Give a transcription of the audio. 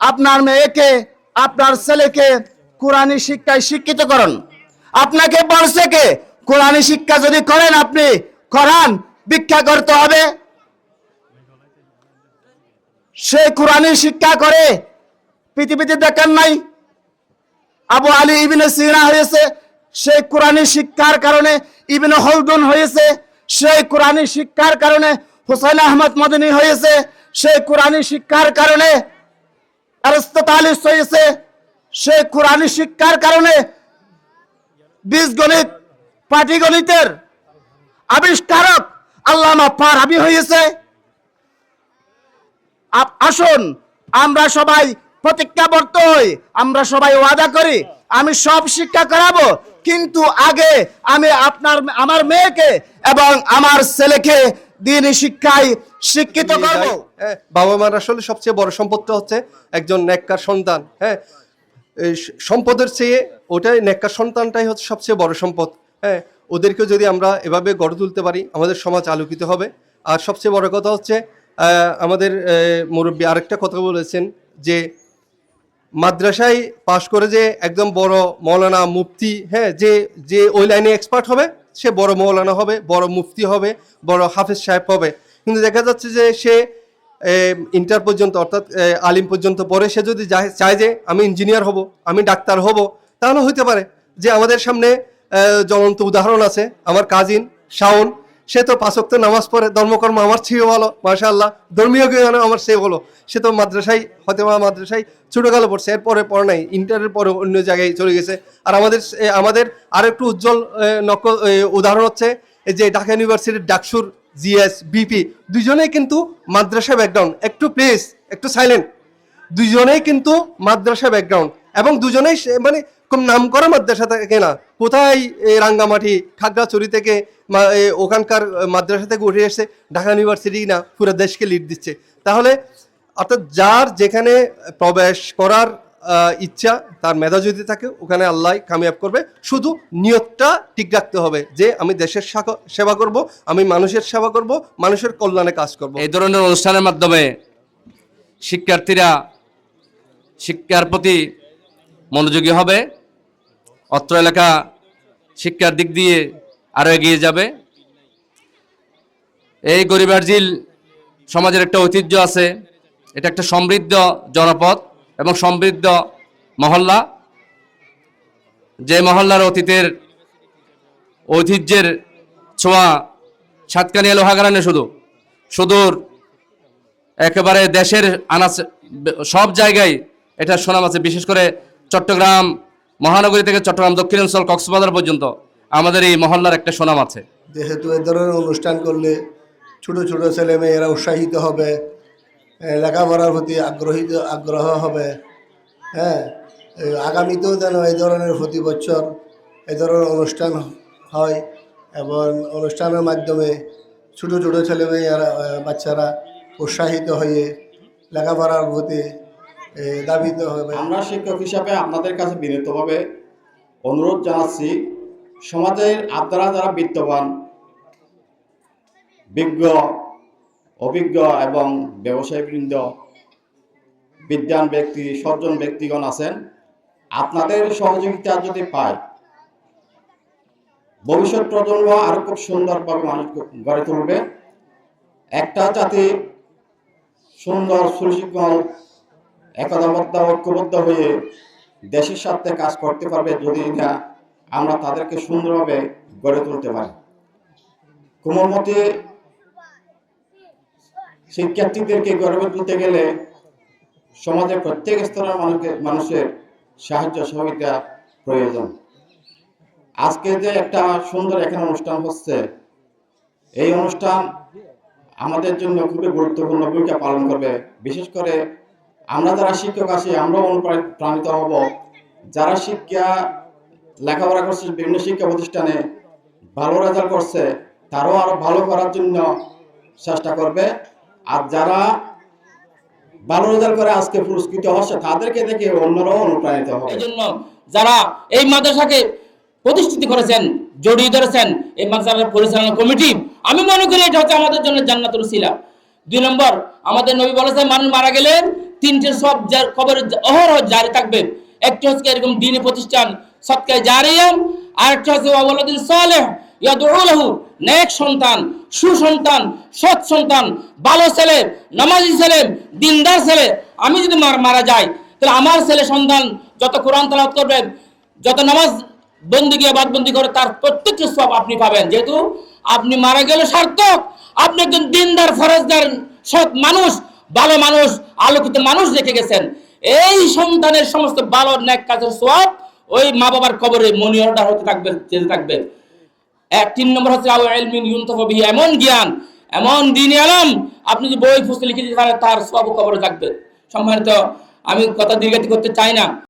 আপনার মেয়েকে, আপনার ছেলেকে কোরআনী শিক্ষায় শিক্ষিত করুন। আপনাকে বলছে কে? কোরআনী শিক্ষা যদি করেন, আপনি কোরআন ভিক্ষা করতে হবে। সে কোরআনী শিক্ষা করে পৃথিবীতে দেখেন নাই আবু আলী ইবনে সিনা হয়েছে, সেই কোরআনী শিক্ষার কারণে ইবনে হলদুন হয়েছে, সেই কোরআনী শিক্ষার কারণে হুসাইন আহমদ মদনী হয়েছে, সেই কোরআনী শিক্ষার কারণে আরিস্টোটালিস হয়েছে, সেই কোরআনী শিক্ষার কারণে বীজগণিত, পাটিগণিতের আবিষ্কারক আল্লামা ফারাবি হয়েছে। আসুন আমরা সবাই প্রতিজ্ঞাবদ্ধ হই, আমরা সবাই ওয়াদা করি আমি সব শিক্ষা করাবো, কিন্তু আগে আমি আমার মেয়েকে এবং আমার ছেলেকে দ্বীনি শিক্ষায় শিক্ষিত করব। বাবা মার আসলে সবচেয়ে বড় সম্পদটা হচ্ছে একজন নেককার সন্তান। হ্যাঁ, এই সম্পদের চেয়ে ওটাই, নেককার সন্তানটাই হচ্ছে সবচেয়ে বড় সম্পদ। হ্যাঁ, ওদেরকে যদি আমরা এভাবে গড়ে তুলতে পারি, আমাদের সমাজ আলোকিত হবে। আর সবচেয়ে বড় কথা হচ্ছে আমাদের মুরব্বী আরেকটা কথা বলেছেন যে মাদ্রাসায় পাশ করে যে একদম বড় মৌলানা মুফতি, হ্যাঁ, যে যে ওই লাইনে এক্সপার্ট হবে সে বড় মৌলানা হবে, বড় মুফতি হবে, বড় হাফেজ সাহেব হবে। কিন্তু দেখা যাচ্ছে যে সে ইন্টার পর্যন্ত অর্থাৎ আলিম পর্যন্ত পড়ে সে যদি চায় যে আমি ইঞ্জিনিয়ার হব, আমি ডাক্তার হব, তাহলে হইতে পারে। যে আমাদের সামনে জ্বলন্ত উদাহরণ আছে, আমার কাজিন শাওন, সে তো 5 ওয়াক্ত নামাজ পড়ে, ধর্মকর্ম আমার চেয়েও ভালো, মাশাআল্লাহ, ধর্মীয় জ্ঞান আমার চেয়ে ভালো। সে তো মাদ্রাসায় হতেমা মাদ্রাসায় ছোটকালে পড়ছে, এরপরে পড়ে নাই, ইন্টারের পরে অন্য জায়গায় চলে গেছে। আর আমাদের আর একটু উজ্জ্বল উদাহরণ হচ্ছে যে ঢাকা ইউনিভার্সিটির ডাকসুর জিএস বিপি, দুজনেই কিন্তু মাদ্রাসা ব্যাকগ্রাউন্ড। একটু প্লিজ, একটু সাইলেন্ট। দুজনেই কিন্তু মাদ্রাসা ব্যাকগ্রাউন্ড এবং দুজনেই মানে খুব নাম করা মাদ্রাসা থেকে না, কোথায় রাঙ্গামাটি খাগড়াছড়ি থেকে ওখানকার মাদ্রাসা থেকে উঠে এসে ঢাকা ইউনিভার্সিটি না পুরো দেশকে লিড দিচ্ছে। তাহলে অর্থাৎ যার যেখানে প্রবেশ করার ইচ্ছা, তার মেধা যদি থাকে, ওখানে আল্লাহ কামিয়াব করবে। শুধু নিয়তটা ঠিক রাখতে হবে যে আমি দেশের সেবা করব, আমি মানুষের সেবা করব, মানুষের কল্যাণে কাজ করব। এই ধরনের অনুষ্ঠানের মাধ্যমে শিক্ষার্থীরা শিক্ষার প্রতি মনোযোগী হবে, অত্র এলাকা শিক্ষার দিক দিয়ে আরও এগিয়ে যাবে। এই গরিবারঝিল সমাজের একটা ঐতিহ্য আছে, এটা একটা সমৃদ্ধ জনপদ এবং সমৃদ্ধ মহল্লা, যে মহল্লার অতীতের ঐতিহ্যের ছোঁয়া সাতকানিয়া লোহাগাড়ানে শুধু সুদূর একেবারে দেশের আনাচ সব জায়গায় এটা সুনাম আছে। বিশেষ করে চট্টগ্রাম মহানগরী থেকে চট্টগ্রাম দক্ষিণাঞ্চল কক্সবাজার পর্যন্ত আমাদের এই মহল্লার একটা সুনাম আছে। যেহেতু এ ধরনের অনুষ্ঠান করলে ছোট ছোট ছেলে মেয়েরা উৎসাহিত হবে, লেখাপড়ার প্রতি আগ্রহ হবে। হ্যাঁ, আগামীতেও যেন এই ধরনের প্রতি বছর এ ধরনের অনুষ্ঠান হয় এবং অনুষ্ঠানের মাধ্যমে ছোট ছোট ছেলে মেয়েরা বাচ্চারা উৎসাহিত হয়ে লেখাপড়ার প্রতি দাবিত হবে। আমরা শিক্ষক হিসাবে আপনাদের কাছে বিনীতভাবে অনুরোধ জানাচ্ছি, সমাজের আপনারা যারা বিত্তবান, বিজ্ঞ, অভিজ্ঞ এবং ব্যবসায়ীবৃন্দ, বিদ্বান ব্যক্তি, সজ্জন ব্যক্তিগণ আছেন, আপনাদের সহযোগিতা যদি পায়, ভবিষ্যৎ প্রজন্ম আরো খুব সুন্দরভাবে মানুষ গড়ে তুলবে। একটা জাতি সুন্দর, সুশৃঙ্খল, একতাবদ্ধ, ঐক্যবদ্ধ হয়ে দেশের স্বার্থে কাজ করতে পারবে যদি না আমরা তাদেরকে সুন্দরভাবে গড়ে তুলতে পারি। কোমলমতি শিক্ষার্থীদেরকে গড়ে তুলতে গেলে সমাজের প্রত্যেক স্তরের মানুষের সাহায্য সহযোগিতা প্রয়োজন। আজকে যে একটা সুন্দর এখানে অনুষ্ঠান হচ্ছে, এই অনুষ্ঠান আমাদের জন্য খুবই গুরুত্বপূর্ণ ভূমিকা পালন করবে। বিশেষ করে আমরা যারা শিক্ষক আছি, আমরাও অনুপ্রাণিত হব। যারা লেখাপড়া করছে বিভিন্ন শিক্ষা প্রতিষ্ঠানে, ভালো রেজাল্ট করছে, তারাও আরো ভালো করার জন্য চেষ্টা করবে। আর যারা ভালো রেজাল্ট করে আজকে পুরস্কৃত হচ্ছে, তাদেরকে দেখে অন্যরাও অনুপ্রাণিত হবে। এই জন্য যারা এই মাদ্রাসাকে প্রতিষ্ঠিত করেছেন, জড়িয়ে ধরেছেন এই মাদ্রাসার পরিচালনা কমিটি, আমি মনে করি এটা হচ্ছে আমাদের জন্য জান্নাতুল উসিলা। 2 নম্বর, আমাদের নবী বলেছেন মানুষ মারা গেলে তিনটে সব কবরে অহরহ জারি থাকবে। একটি হচ্ছে এরকম দ্বীনি প্রতিষ্ঠান সদকায়ে জারিয়া, আরেকটা হচ্ছে ওয়ালাদুন সালেহ ইয়াদউ লাহু, নেক সন্তান, সুসন্তান, সৎ সন্তান, ভালো ছেলে, নামাজি ছেলে, দিনদার ছেলে। আমি যদি মারা যাই তাহলে আমার ছেলে সন্তান যত কোরআন তেলাওয়াত করবে, যত নামাজ বন্দিগি বাদবন্দি করে, তার প্রত্যেকটা সব আপনি পাবেন। যেহেতু আপনি মারা গেলে সার্থক, আপনি একজন দিনদার, ফরজদার, সৎ মানুষ, ভালো মানুষ, আলোকিত মানুষ রেখে গেছেন। এই সন্তানের সমস্ত ভালো নেক কাজের সওয়াব ওই মা বাবার কবরে মনিয়রটা হতে থাকবে, যেতে থাকবে। 3 নম্বর হচ্ছে আও ইলমিন ইউনতাফা বিহি, এমন জ্ঞান, এমন দ্বীনি ইলম আপনি যে বই পুস্তক লিখে দিতে পারেন, তার সওয়াব কবরে থাকবে। সম্মানিত, আমি কথা দীর্ঘায়িত করতে চাই না।